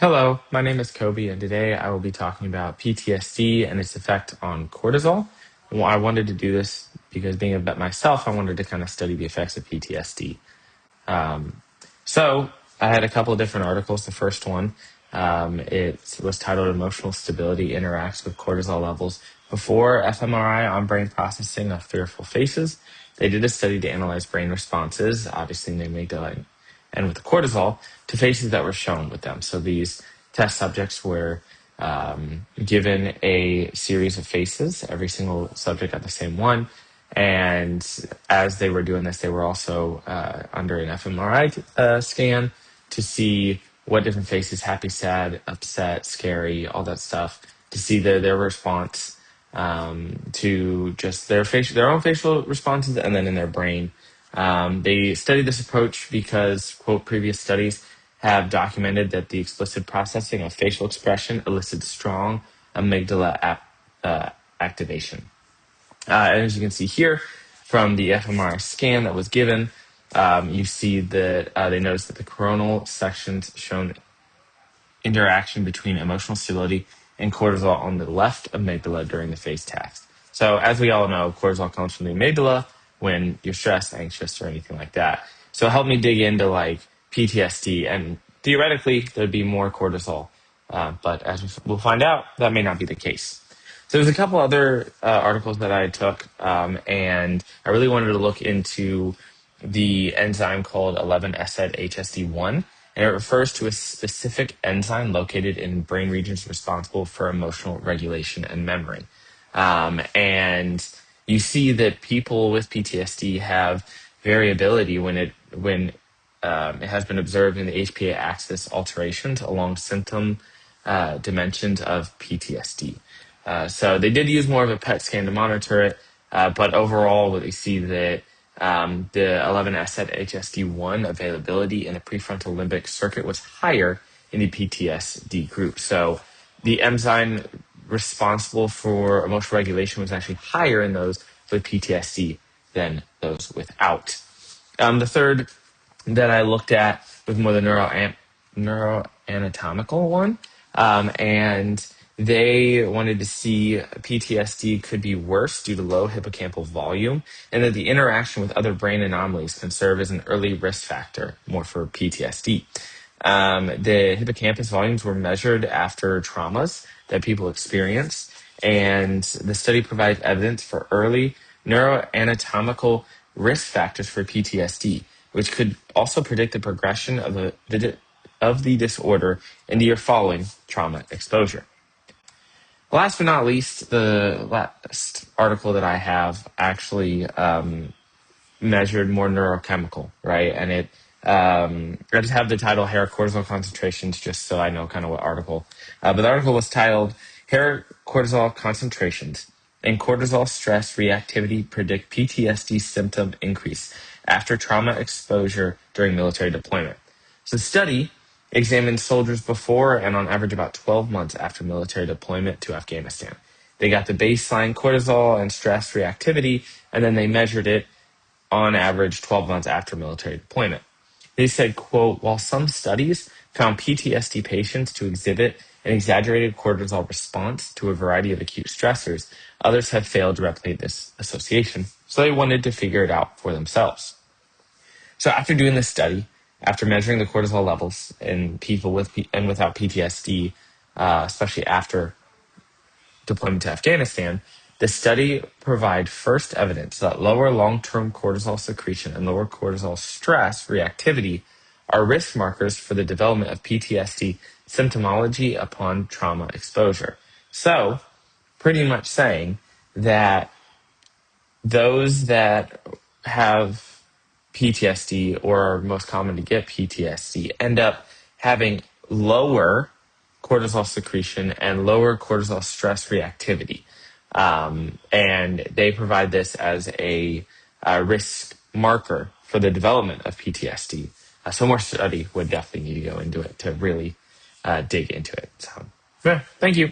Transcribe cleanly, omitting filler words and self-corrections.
Hello, my name is Kobe, and today I will be talking about PTSD and its effect on cortisol. Well, I wanted to do this because being a vet myself, I wanted to kind of study the effects of PTSD. Um, so I had a couple of different articles. The first one, it was titled "Emotional Stability Interacts with Cortisol Levels Before fMRI on Brain Processing of Fearful Faces." They did a study to analyze brain responses, obviously in the amygdala and with the cortisol, to faces that were shown with them. So these test subjects were given a series of faces. Every single subject got the same one. And as they were doing this, they were also under an fMRI scan to see what different faces, happy, sad, upset, scary, all that stuff, to see their response to just their own facial responses, and then in their brain. They studied this approach because, quote, previous studies have documented that the explicit processing of facial expression elicits strong amygdala activation. And as you can see here from the fMRI scan that was given, you see that they noticed that the coronal sections shown interaction between emotional stability and cortisol on the left amygdala during the face task. So as we all know, cortisol comes from the amygdala when you're stressed, anxious, or anything like that. So it helped me dig into like PTSD, and theoretically there'd be more cortisol, but as we'll find out, that may not be the case. So there's a couple other articles that I took, and I really wanted to look into the enzyme called 11-SED-HSD1, and it refers to a specific enzyme located in brain regions responsible for emotional regulation and memory. And you see that people with PTSD have variability when it has been observed in the HPA axis alterations along symptom dimensions of PTSD. So they did use more of a PET scan to monitor it, but overall, what they see that the 11-SED-HSD1 availability in the prefrontal limbic circuit was higher in the PTSD group. So the enzyme responsible for emotional regulation was actually higher in those with PTSD than those without. The third that I looked at was more the neuroanatomical one, and they wanted to see PTSD could be worse due to low hippocampal volume, and that the interaction with other brain anomalies can serve as an early risk factor more for PTSD. The hippocampus volumes were measured after traumas that people experience, and the study provides evidence for early neuroanatomical risk factors for PTSD, which could also predict the progression of the disorder in the year following trauma exposure. Last but not least, the last article that I have actually measured more neurochemical, right? And I just have the title "Hair Cortisol Concentrations" just so I know kind of what article. But the article was titled "Hair Cortisol Concentrations and Cortisol Stress Reactivity Predict PTSD Symptom Increase After Trauma Exposure During Military Deployment." So the study examined soldiers before and on average about 12 months after military deployment to Afghanistan. They got the baseline cortisol and stress reactivity, and then they measured it on average 12 months after military deployment. They said, quote, "While some studies found PTSD patients to exhibit an exaggerated cortisol response to a variety of acute stressors, others have failed to replicate this association." So they wanted to figure it out for themselves. So after doing this study, after measuring the cortisol levels in people with and without PTSD, especially after deployment to Afghanistan, the study provide first evidence that lower long-term cortisol secretion and lower cortisol stress reactivity are risk markers for the development of PTSD symptomology upon trauma exposure. So, pretty much saying that those that have PTSD or are most common to get PTSD end up having lower cortisol secretion and lower cortisol stress reactivity. And they provide this as a risk marker for the development of PTSD. So more study would definitely need to go into it to really dig into it. So, yeah, thank you.